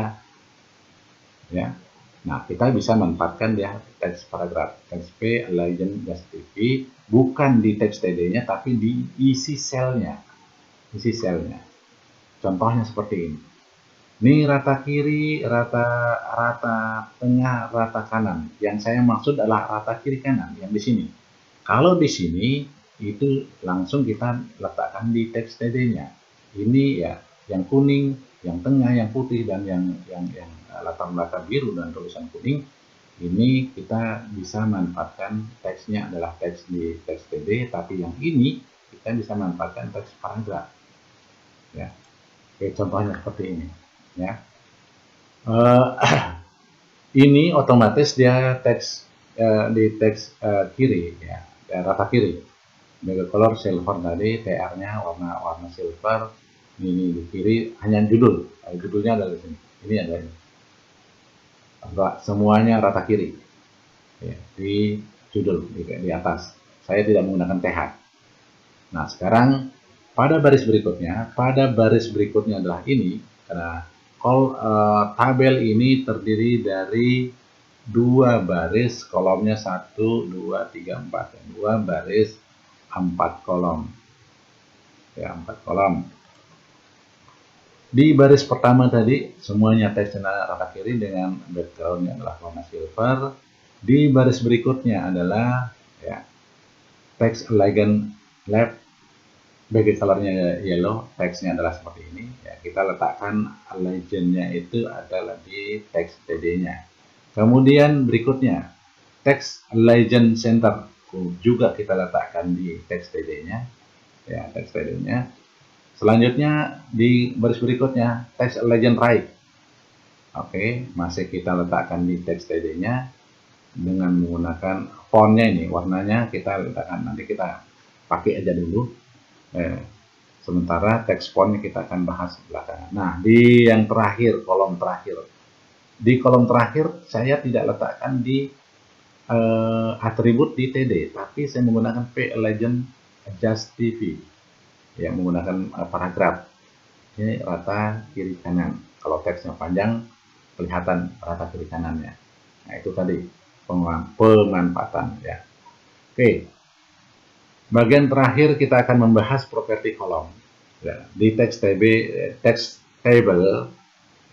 Ya. Nah, kita bisa manfaatkan ya teks paragraf, teks P, legend, just TV, bukan di teks TD-nya, tapi di isi selnya. Isi selnya. Contohnya seperti ini. Ini rata kiri, rata tengah, rata kanan. Yang saya maksud adalah rata kiri kanan, yang di sini. Kalau di sini, itu langsung kita letakkan di teks TD-nya. Ini ya, yang kuning, yang tengah, yang putih, dan yang latar belakang biru dan tulisan kuning. Ini kita bisa manfaatkan teksnya adalah teks di teks TD, tapi yang ini kita bisa manfaatkan teks paragraf. Ya, oke, contohnya seperti ini. Ya, ini otomatis dia teks di teks kiri, ya, rata kiri. Mega color silver tadi, TR-nya warna silver. Ini di kiri hanya judul, judulnya ada di sini. Ini ada ini. Semuanya rata kiri, ya, di judul di atas. Saya tidak menggunakan TH. Nah, sekarang pada baris berikutnya adalah ini, karena tabel ini terdiri dari dua baris, kolomnya 1, 2, 3, 4, dua baris 4 kolom, ya 4 kolom. Di baris pertama tadi semuanya teksnya rata kiri dengan backgroundnya adalah warna silver. Di baris berikutnya adalah ya teks legend left, background colornya yellow, teksnya adalah seperti ini. Ya, kita letakkan legendnya itu adalah di teks TD-nya. Kemudian berikutnya teks legend center juga kita letakkan di teks TD-nya. Ya, teks TD-nya. Selanjutnya di baris berikutnya teks legend right. Oke, masih kita letakkan di teks TD-nya dengan menggunakan fontnya ini, warnanya kita letakkan, nanti kita pakai aja dulu. Sementara teks fontnya kita akan bahas belakangan. Nah, di yang terakhir, kolom terakhir. Di kolom terakhir saya tidak letakkan di atribut di TD, tapi saya menggunakan P legend adjust TV. Ya, menggunakan paragraf. Ini rata kiri kanan. Kalau teksnya panjang, kelihatan rata kiri kanannya. Nah, itu tadi pemanfaatan ya. Oke. Bagian terakhir kita akan membahas properti kolom. Ya, di text table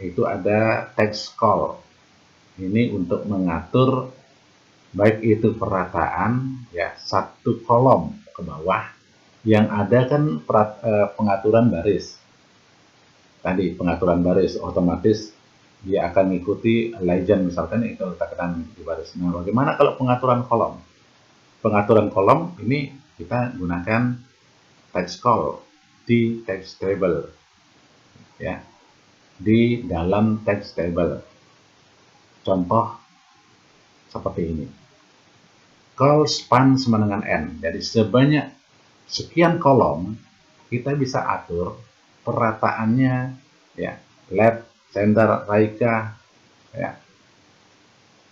itu ada text call. Ini untuk mengatur baik itu perataan ya satu kolom ke bawah, yang ada kan pengaturan baris. Tadi pengaturan baris otomatis dia akan mengikuti legend, misalkan itu letakkan di baris. Nah, bagaimana kalau pengaturan kolom? Pengaturan kolom ini kita gunakan text call di text table, ya, di dalam text table. Contoh seperti ini. Call span sama dengan n. Jadi sebanyak sekian kolom kita bisa atur perataannya, ya, left, center, right, ya.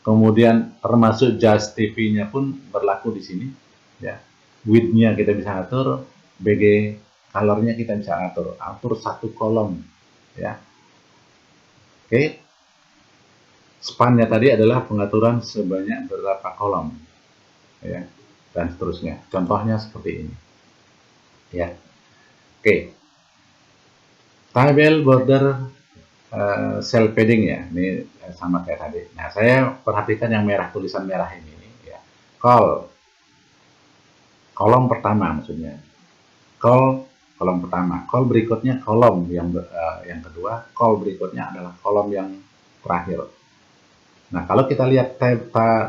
Kemudian termasuk just TV-nya pun berlaku di sini, ya. Width-nya kita bisa atur, BG color-nya kita bisa atur satu kolom, ya. Oke. Span-nya tadi adalah pengaturan sebanyak berapa kolom, ya, dan seterusnya. Contohnya seperti ini, ya. Oke. Tabel border cell padding ya, ini sama kayak tadi. Nah, saya perhatikan yang merah, tulisan merah ini, ya. Kolom pertama maksudnya. Kolom pertama. Call berikutnya kolom yang kedua. Call berikutnya adalah kolom yang terakhir. Nah, kalau kita lihat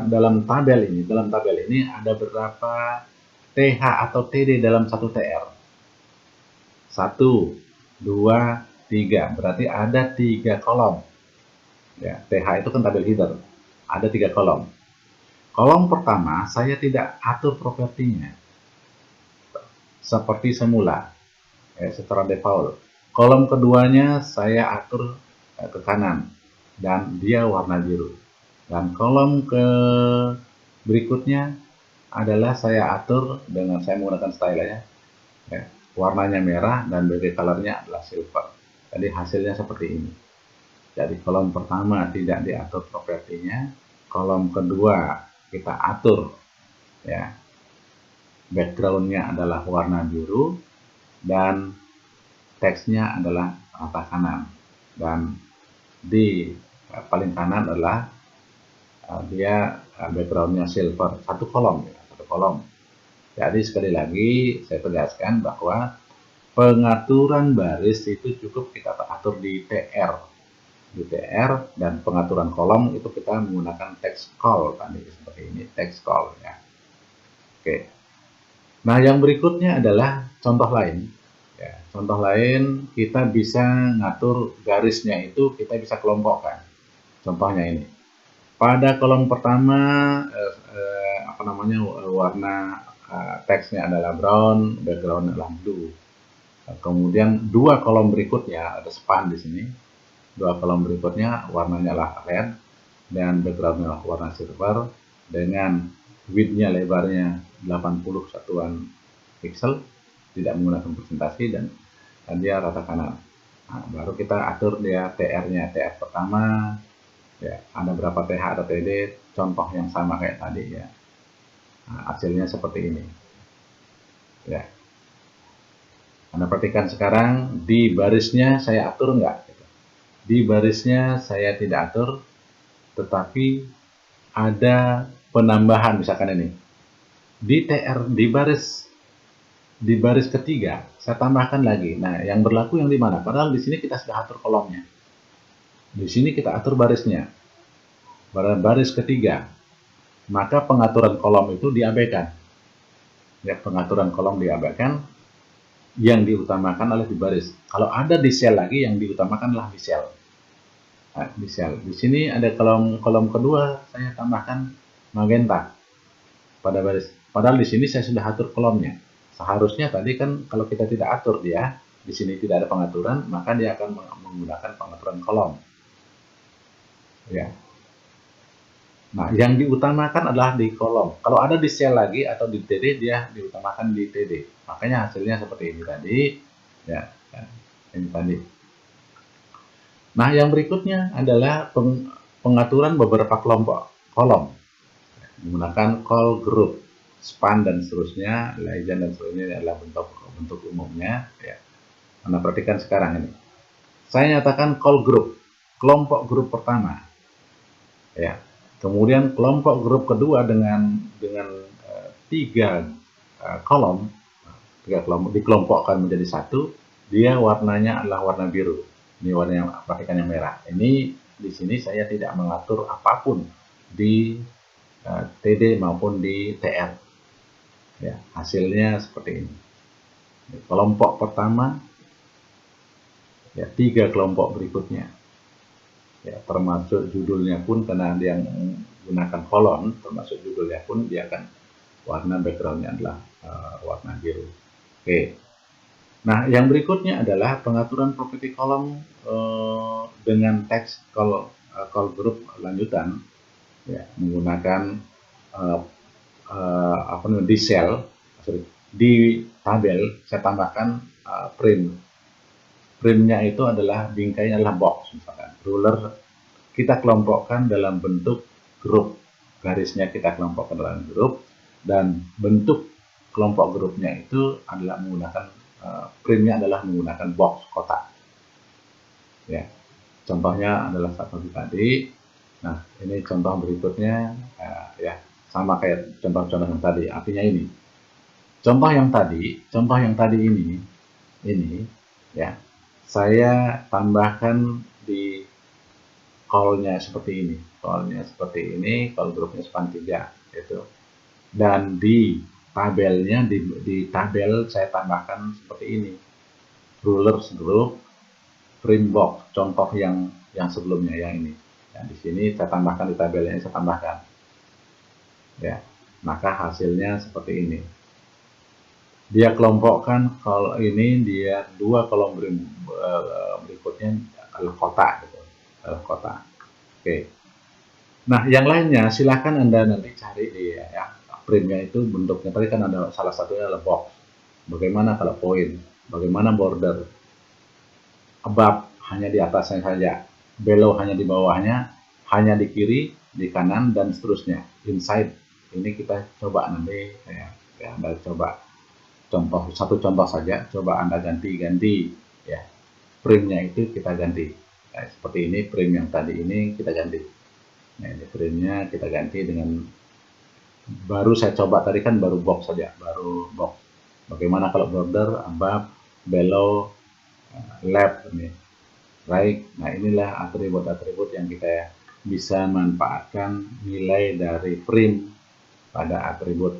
dalam tabel ini ada berapa TH atau TD dalam satu TR? 1, 2, 3. Berarti ada 3 kolom. Ya, TH itu kan tabel header. Ada 3 kolom. Kolom pertama saya tidak atur propertinya seperti semula, secara default. Kolom keduanya saya atur ke kanan dan dia warna biru. Dan kolom ke berikutnya adalah saya atur dengan saya menggunakan stylenya, ya, warnanya merah dan background colornya adalah silver. Jadi hasilnya seperti ini. Jadi kolom pertama tidak diatur propertinya, kolom kedua kita atur, ya, backgroundnya adalah warna biru dan teksnya adalah rata kanan, dan di paling kanan adalah dia backgroundnya silver, satu kolom, ya, satu kolom. Jadi sekali lagi saya tegaskan bahwa pengaturan baris itu cukup kita atur di TR, dan pengaturan kolom itu kita menggunakan text call tadi seperti ini, text call, ya. Oke. Nah, yang berikutnya adalah contoh lain. Ya, contoh lain kita bisa ngatur garisnya itu kita bisa kelompokkan. Contohnya ini. Pada kolom pertama warna teksnya adalah brown, background adalah blue. Kemudian dua kolom berikutnya ada span di sini. Dua kolom berikutnya warnanya adalah red dan backgroundnya adalah warna silver dengan width-nya, lebarnya 80 satuan pixel, tidak menggunakan presentasi, dan dia rata kanan. Nah, baru kita atur dia TR-nya, TR pertama, ya ada berapa TH atau TD, contoh yang sama kayak tadi ya. Nah, hasilnya seperti ini. Ya. Anda perhatikan sekarang di barisnya saya atur enggak? Di barisnya saya tidak atur, tetapi ada penambahan misalkan ini. Di TR di baris ketiga saya tambahkan lagi. Nah, yang berlaku yang di mana? Padahal di sini kita sudah atur kolomnya. Di sini kita atur barisnya. Pada baris ketiga, maka pengaturan kolom itu diabaikan. Ya, pengaturan kolom diabaikan, yang diutamakan adalah di baris. Kalau ada di sel lagi, yang diutamakanlah di sel. Nah, di sel. Di sini ada kolom kedua, saya tambahkan magenta pada baris. Padahal di sini saya sudah atur kolomnya. Seharusnya tadi kan kalau kita tidak atur dia, di sini tidak ada pengaturan, maka dia akan menggunakan pengaturan kolom. Ya. Nah, yang diutamakan adalah di kolom. Kalau ada di sel lagi atau di TD, dia diutamakan di TD. Makanya hasilnya seperti ini tadi. Ya, ini tadi. Nah, yang berikutnya adalah pengaturan beberapa kelompok kolom. Menggunakan call group, span dan seterusnya, legend dan seterusnya adalah bentuk umumnya. Ya. Anda perhatikan sekarang ini. Saya nyatakan call group, kelompok grup pertama. Ya. Kemudian kelompok grup kedua dengan tiga kolom, dikelompokkan menjadi satu. Dia warnanya adalah warna biru. Ini warna yang perhatikan yang merah. Ini di sini saya tidak mengatur apapun di TD maupun di TR. Ya, hasilnya seperti ini. Kelompok pertama, ya, tiga kelompok berikutnya. Ya, termasuk judulnya pun, karena dia menggunakan kolom, termasuk judulnya pun dia akan warna backgroundnya adalah warna biru. Oke. Nah, yang berikutnya adalah pengaturan properti kolom dengan teks call group lanjutan, ya, menggunakan di sel, di tabel saya tambahkan primnya itu adalah bingkainya adalah box, misalkan ruler kita kelompokkan dalam bentuk grup, garisnya kita kelompokkan dalam grup, dan bentuk kelompok grupnya itu adalah menggunakan primnya adalah menggunakan box kotak. Ya, contohnya adalah seperti tadi. Nah, ini contoh berikutnya, ya sama kayak contoh-contoh yang tadi. Artinya ini, contoh yang tadi ini, ya, saya tambahkan di call-nya seperti ini, call grupnya span 3, gitu. Dan di tabelnya, di tabel saya tambahkan seperti ini, rulers group, frame box, contoh yang sebelumnya yang ini. Nah, di sini saya tambahkan, di tabelnya saya tambahkan. Ya, maka hasilnya seperti ini. Dia kelompokkan, kalau ini dia dua kolom berikutnya adalah kotak, gitu. Adalah kotak. Oke. Nah, yang lainnya silahkan Anda nanti cari di ya, printnya itu bentuknya tadi kan ada salah satunya adalah box. Bagaimana kalau point? Bagaimana border? Above hanya di atasnya saja, below hanya di bawahnya, hanya di kiri, di kanan, dan seterusnya. Inside ini kita coba nanti ya Anda coba satu contoh saja, coba Anda ganti ya, frame-nya itu kita ganti. Nah, seperti ini frame yang tadi ini kita ganti. Nah, ini frame-nya kita ganti dengan, baru saya coba tadi kan baru box saja, baru box. Bagaimana kalau border, above, below, left, ini, right. Nah, inilah atribut-atribut yang kita bisa manfaatkan nilai dari frame pada atribut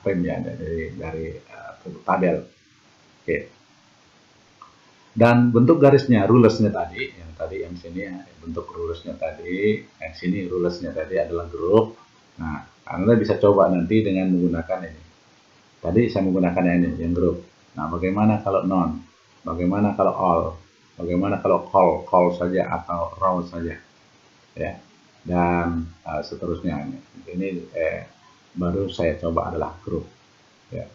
frame ya, dari atribut tabel. Oke. Dan bentuk garisnya, rulersnya tadi, yang sini ya, bentuk rulersnya tadi, yang sini rulersnya tadi adalah grup. Nah, Anda bisa coba nanti dengan menggunakan ini. Tadi saya menggunakan ini, yang grup. Nah, bagaimana kalau non? Bagaimana kalau all? Bagaimana kalau call saja atau row saja? Ya. Dan seterusnya. Ini baru saya coba adalah grup. Ya.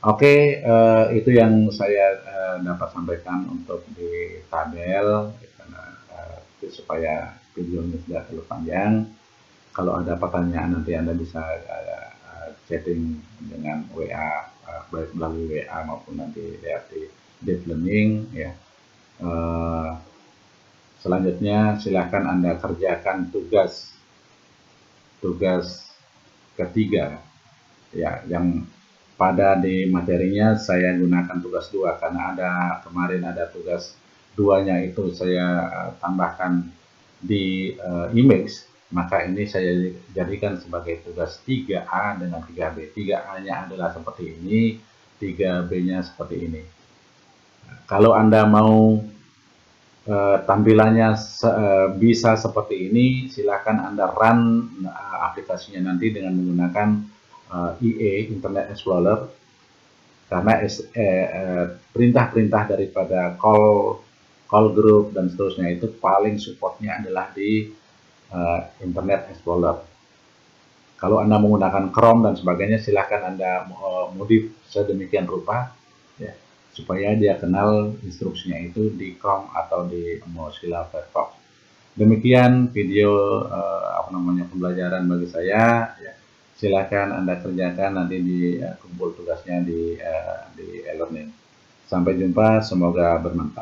Oke, itu yang saya dapat sampaikan untuk di tabel, karena supaya videonya tidak terlalu panjang. Kalau ada pertanyaan nanti Anda bisa chatting dengan WA, baik melalui WA maupun nanti lihat di Deep Learning ya. Eh, Selanjutnya silahkan Anda kerjakan tugas ketiga ya, yang pada di materinya saya gunakan tugas 2 karena kemarin ada tugas 2-nya itu saya tambahkan di image, maka ini saya jadikan sebagai tugas 3A dengan 3B. 3A-nya adalah seperti ini, 3B-nya seperti ini. Kalau Anda mau tampilannya bisa seperti ini, silakan Anda run aplikasinya nanti dengan menggunakan IE Internet Explorer, karena perintah-perintah daripada call group dan seterusnya itu paling supportnya adalah di Internet Explorer. Kalau Anda menggunakan Chrome dan sebagainya, silahkan Anda modif sedemikian rupa ya, supaya dia kenal instruksinya itu di Chrome atau di Mozilla Firefox. Demikian video pembelajaran bagi saya. Ya. Silakan Anda kerjakan nanti di kumpul tugasnya di e-learning. Sampai jumpa, semoga bermanfaat.